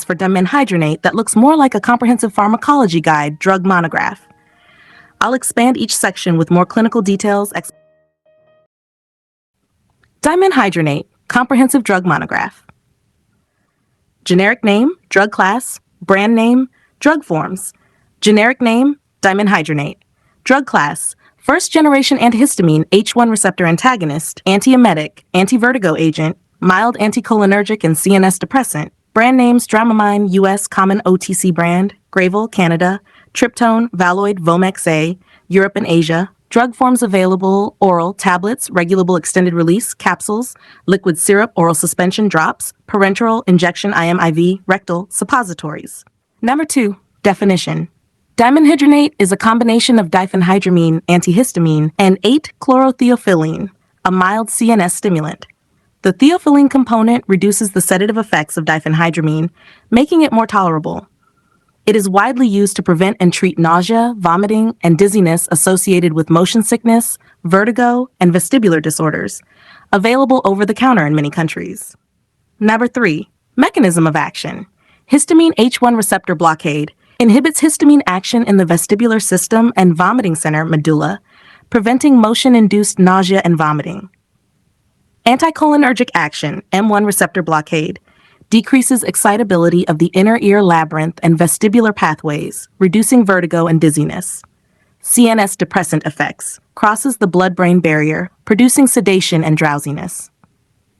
for Dimenhydrinate that looks more like a comprehensive pharmacology guide drug monograph. I'll expand each section with more clinical details. Dimenhydrinate, comprehensive drug monograph. Generic name, drug class, brand name, drug forms. Generic name, Dimenhydrinate. Drug class, first-generation antihistamine H1 receptor antagonist, antiemetic, anti-vertigo agent, mild anticholinergic and CNS depressant. Brand names Dramamine, U.S. common OTC brand, Gravel, Canada, Triptone, Valoid, Vomex A, Europe and Asia. Drug forms available: oral, tablets, regulable extended release, capsules, liquid syrup, oral suspension, drops, parenteral, injection, IM, IV, rectal, suppositories. Number 2, definition. Dimenhydrinate is a combination of diphenhydramine, antihistamine, and 8-chlorotheophylline, a mild CNS stimulant. The theophylline component reduces the sedative effects of diphenhydramine, making it more tolerable. It is widely used to prevent and treat nausea, vomiting, and dizziness associated with motion sickness, vertigo, and vestibular disorders, available over the counter in many countries. Number 3, mechanism of action. Histamine H1 receptor blockade inhibits histamine action in the vestibular system and vomiting center medulla, preventing motion-induced nausea and vomiting. Anticholinergic action, M1 receptor blockade, decreases excitability of the inner ear labyrinth and vestibular pathways, reducing vertigo and dizziness. CNS depressant effects, crosses the blood-brain barrier, producing sedation and drowsiness.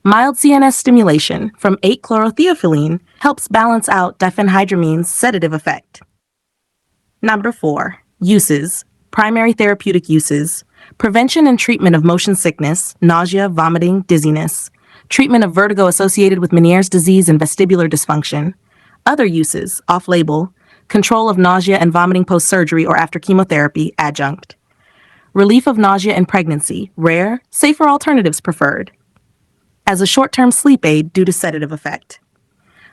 Mild CNS stimulation from 8-chlorotheophylline helps balance out diphenhydramine's sedative effect. Number 4, uses. Primary therapeutic uses. Prevention and treatment of motion sickness, nausea, vomiting, dizziness. Treatment of vertigo associated with Meniere's disease and vestibular dysfunction. Other uses, off-label. Control of nausea and vomiting post-surgery or after chemotherapy, adjunct. Relief of nausea in pregnancy, rare, safer alternatives preferred. As a short-term sleep aid due to sedative effect.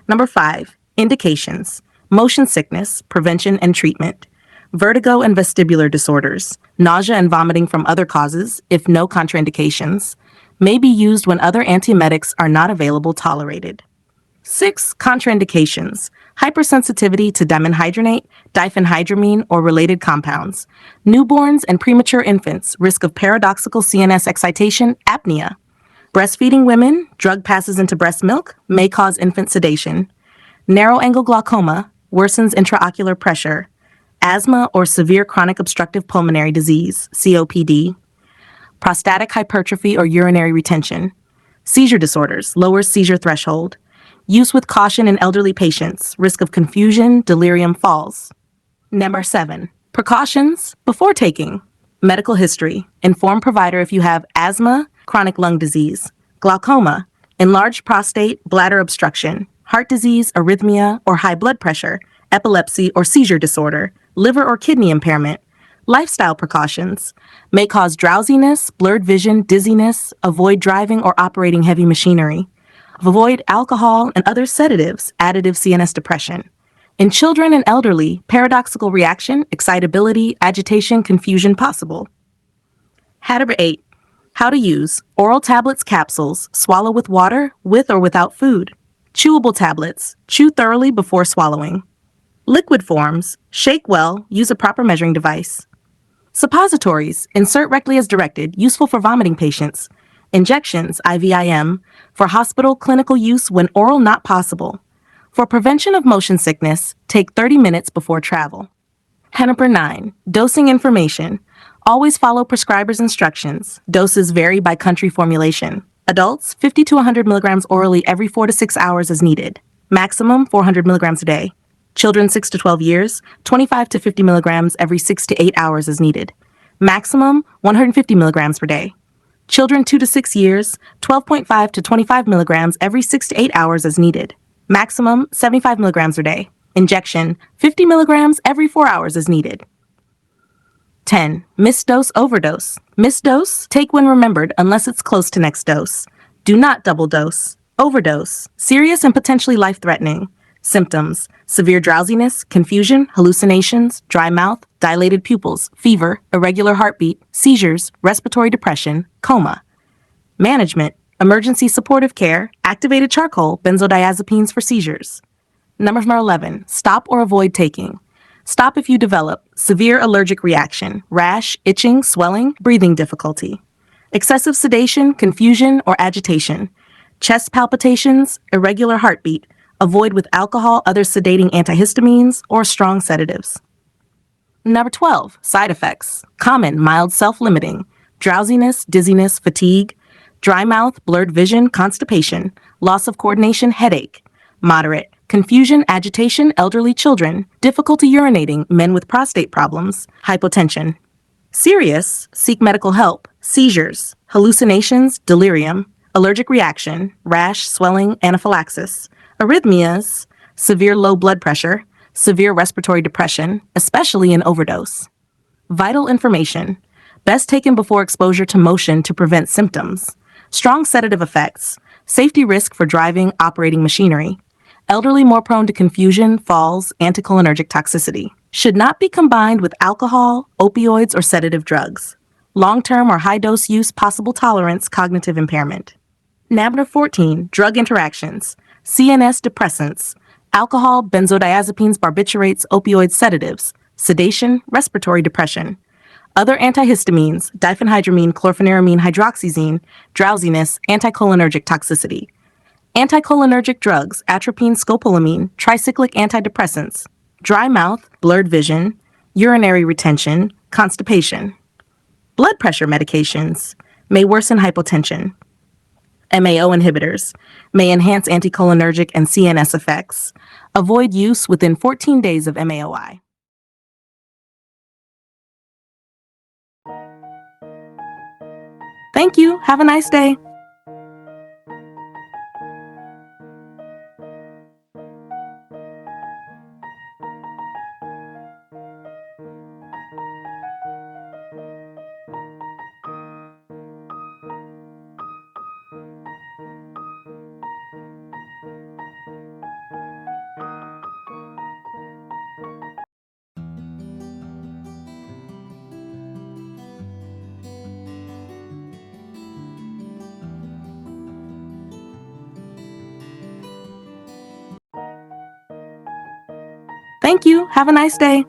Number 5, indications. Motion sickness, prevention and treatment. Vertigo and vestibular disorders, nausea and vomiting from other causes, if no contraindications, may be used when other antiemetics are not available tolerated. 6, contraindications. Hypersensitivity to dimenhydrinate, diphenhydramine, or related compounds. Newborns and premature infants, risk of paradoxical CNS excitation, apnea. Breastfeeding women, drug passes into breast milk, may cause infant sedation. Narrow-angle glaucoma, worsens intraocular pressure. Asthma or severe chronic obstructive pulmonary disease, COPD. Prostatic hypertrophy or urinary retention. Seizure disorders, lowers seizure threshold. Use with caution in elderly patients, risk of confusion, delirium, falls. Number 7, precautions before taking. Medical history, inform provider if you have asthma, chronic lung disease, glaucoma, enlarged prostate, bladder obstruction, heart disease, arrhythmia, or high blood pressure, epilepsy or seizure disorder, liver or kidney impairment. Lifestyle precautions may cause drowsiness, blurred vision, dizziness. Avoid driving or operating heavy machinery. Avoid alcohol and other sedatives, additive CNS depression. In children and elderly, paradoxical reaction, excitability, agitation, confusion possible. Number 8, how to use. Oral tablets, capsules, swallow with water, with or without food. Chewable tablets, chew thoroughly before swallowing. Liquid forms, shake well, use a proper measuring device. Suppositories, insert rectally as directed, useful for vomiting patients. Injections, IVIM, for hospital clinical use when oral not possible. For prevention of motion sickness, take 30 minutes before travel. Number 9, dosing information. Always follow prescriber's instructions. Doses vary by country formulation. Adults, 50 to 100 milligrams orally every 4 to 6 hours as needed. Maximum 400 milligrams a day. Children 6 to 12 years, 25 to 50 milligrams every 6 to 8 hours as needed. Maximum 150 milligrams per day. Children 2 to 6 years, 12.5 to 25 milligrams every 6 to 8 hours as needed. Maximum 75 milligrams per day. Injection 50 milligrams every 4 hours as needed. 10. Missed dose, overdose. Missed dose, take when remembered unless it's close to next dose. Do not double dose. Overdose, serious and potentially life-threatening. Symptoms: severe drowsiness, confusion, hallucinations, dry mouth, dilated pupils, fever, irregular heartbeat, seizures, respiratory depression, coma. Management: emergency supportive care, activated charcoal, benzodiazepines for seizures. Number 11, stop or avoid taking. Stop if you develop severe allergic reaction, rash, itching, swelling, breathing difficulty, excessive sedation, confusion, or agitation, chest palpitations, irregular heartbeat. Avoid with alcohol, other sedating antihistamines, or strong sedatives. Number 12, side effects. Common, mild self-limiting, drowsiness, dizziness, fatigue, dry mouth, blurred vision, constipation, loss of coordination, headache. Moderate, confusion, agitation, elderly children, difficulty urinating, men with prostate problems, hypotension. Serious, seek medical help, seizures, hallucinations, delirium, allergic reaction, rash, swelling, anaphylaxis, arrhythmias, severe low blood pressure, severe respiratory depression, especially in overdose. Vital information. Best taken before exposure to motion to prevent symptoms. Strong sedative effects. Safety risk for driving, operating machinery. Elderly more prone to confusion, falls, anticholinergic toxicity. Should not be combined with alcohol, opioids, or sedative drugs. Long-term or high-dose use, possible tolerance, cognitive impairment. Number 14, drug interactions. CNS depressants. Alcohol, benzodiazepines, barbiturates, opioids, sedatives. Sedation, respiratory depression. Other antihistamines, diphenhydramine, chlorpheniramine, hydroxyzine, drowsiness, anticholinergic toxicity. Anticholinergic drugs, atropine, scopolamine, tricyclic antidepressants, dry mouth, blurred vision, urinary retention, constipation. Blood pressure medications may worsen hypotension. MAO inhibitors may enhance anticholinergic and CNS effects. Avoid use within 14 days of MAOI. Thank you. Have a nice day. Thank you. Have a nice day.